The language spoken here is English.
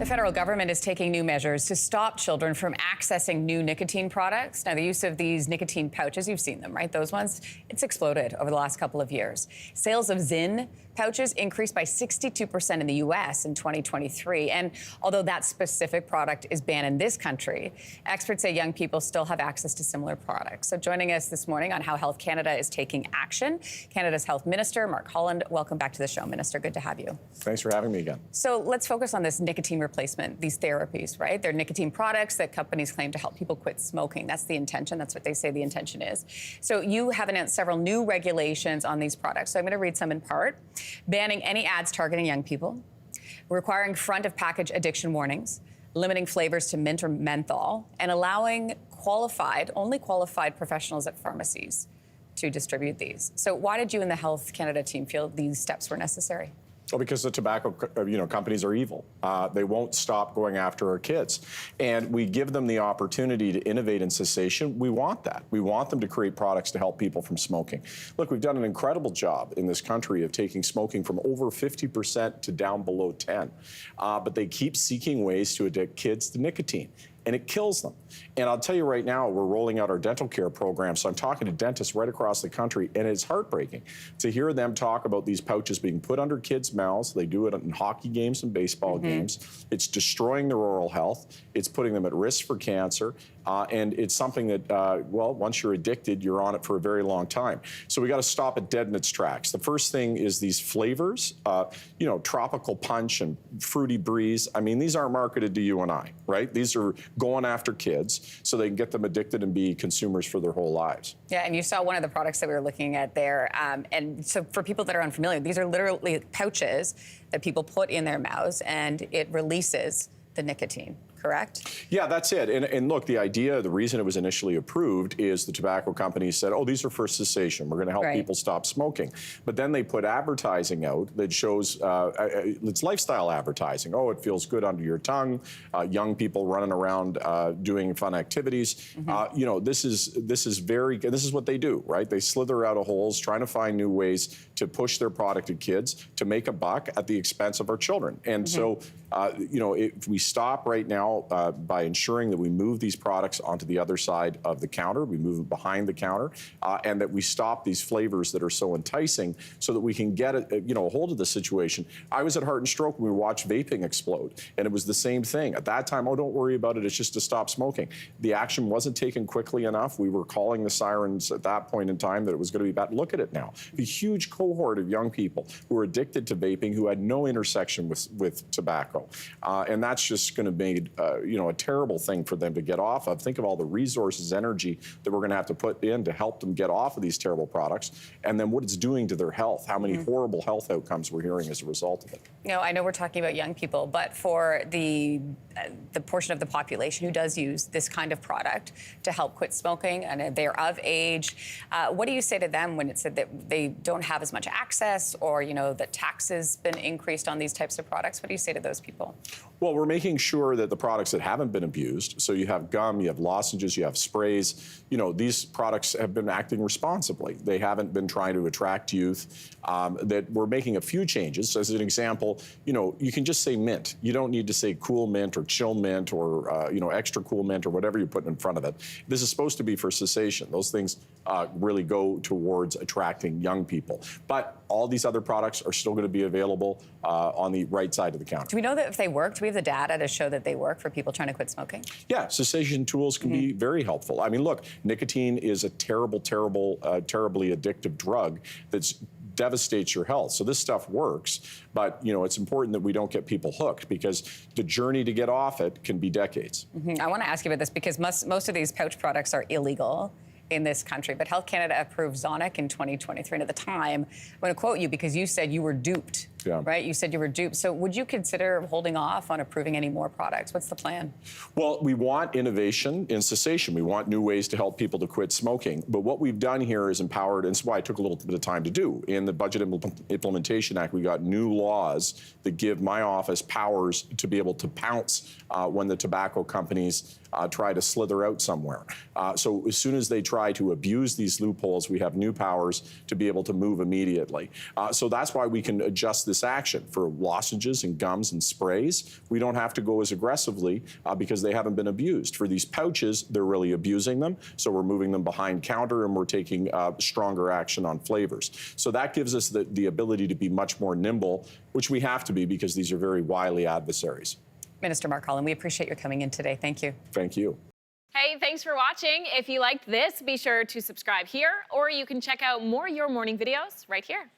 The federal government is taking new measures to stop children from accessing new nicotine products. Now, the use of these nicotine pouches, you've seen them, right? Those ones, it's exploded over the last couple of years. Sales of Zyn pouches increased by 62% in the U.S. in 2023. And although that specific product is banned in this country, experts say young people still have access to similar products. So joining us this morning on how Health Canada is taking action, Canada's Health Minister, Mark Holland. Welcome back to the show, Minister. Good to have you. Thanks for having me again. So let's focus on this nicotine replacement, these therapies, right? They're nicotine products that companies claim to help people quit smoking. That's the intention. That's what they say the intention is. So you have announced several new regulations on these products. So I'm going to read some in part. Banning any ads targeting young people, requiring front of package addiction warnings, limiting flavors to mint or menthol, and allowing only qualified professionals at pharmacies to distribute these. So why did you and the Health Canada team feel these steps were necessary? Well, because the tobacco, companies are evil. They won't stop going after our kids. And we give them the opportunity to innovate in cessation. We want that. We want them to create products to help people from smoking. Look, we've done an incredible job in this country of taking smoking from over 50% to down below 10. But they keep seeking ways to addict kids to nicotine. And it kills them. And I'll tell you right now, we're rolling out our dental care program. So I'm talking to dentists right across the country, and it's heartbreaking to hear them talk about these pouches being put under kids' mouths. They do it in hockey games and baseball games. It's destroying their oral health. It's putting them at risk for cancer. And it's something that, well, once you're addicted, you're on it for a very long time. So we got to stop it dead in its tracks. The first thing is these flavors, tropical punch and fruity breeze. I mean, these aren't marketed to you and I, right? These are going after kids so they can get them addicted and be consumers for their whole lives. Yeah, and you saw one of the products that we were looking at there. And so for people that are unfamiliar, these are literally pouches that people put in their mouths and it releases the nicotine. Correct? Yeah, that's it. And look, the reason it was initially approved is the tobacco companies said, oh, these are for cessation. We're going to help people stop smoking. But then they put advertising out that shows, it's lifestyle advertising. Oh, it feels good under your tongue. Young people running around doing fun activities. This is what they do, right? They slither out of holes trying to find new ways to push their product to kids to make a buck at the expense of our children. And so, if we stop right now by ensuring that we move these products onto the other side of the counter, we move them behind the counter, and that we stop these flavors that are so enticing so that we can get a hold of the situation. I was at Heart and Stroke when we watched vaping explode, and it was the same thing. At that time, oh, don't worry about it, it's just to stop smoking. The action wasn't taken quickly enough. We were calling the sirens at that point in time that it was going to be bad. Look at it now. A huge cohort of young people who were addicted to vaping who had no intersection with tobacco. And that's just going to make a terrible thing for them to get off of. Think of all the resources, energy that we're going to have to put in to help them get off of these terrible products, and then what it's doing to their health, how many horrible health outcomes we're hearing as a result of it. I know we're talking about young people, but for the portion of the population who does use this kind of product to help quit smoking, and they're of age, what do you say to them when it's said that they don't have as much access, or that taxes been increased on these types of products? What do you say to those people? Well, we're making sure that the products that haven't been abused, so you have gum, you have lozenges, you have sprays, these products have been acting responsibly. They haven't been trying to attract youth. That we're making a few changes. As an example, you can just say mint. You don't need to say cool mint or chill mint or, extra cool mint or whatever you're putting in front of it. This is supposed to be for cessation. Those things really go towards attracting young people. But all these other products are still going to be available on the right side of the counter. Do we know that if they work? Do we have the data to show that they work for people trying to quit smoking? Yeah, cessation tools can be very helpful. I mean, look, nicotine is a terribly addictive drug that devastates your health. So this stuff works, but it's important that we don't get people hooked, because the journey to get off it can be decades. I want to ask you about this because most of these pouch products are illegal in this country, but Health Canada approved Zonic in 2023. And at the time, I'm going to quote you because you said you were duped. Yeah. Right? You said you were duped. So would you consider holding off on approving any more products? What's the plan? Well, we want innovation in cessation. We want new ways to help people to quit smoking. But what we've done here is empowered, and it's why it took a little bit of time to do. In the Budget Implementation Act, we got new laws that give my office powers to be able to pounce when the tobacco companies try to slither out somewhere. So as soon as they try to abuse these loopholes, we have new powers to be able to move immediately. So that's why we can adjust this this action. For lozenges and gums and sprays, we don't have to go as aggressively because they haven't been abused. For these pouches, they're really abusing them, so we're moving them behind counter and we're taking stronger action on flavors. So that gives us the ability to be much more nimble, which we have to be because these are very wily adversaries. Minister Mark Holland, we appreciate your coming in today. Thank you. Thank you. Hey, thanks for watching. If you liked this, be sure to subscribe here, or you can check out more Your Morning videos right here.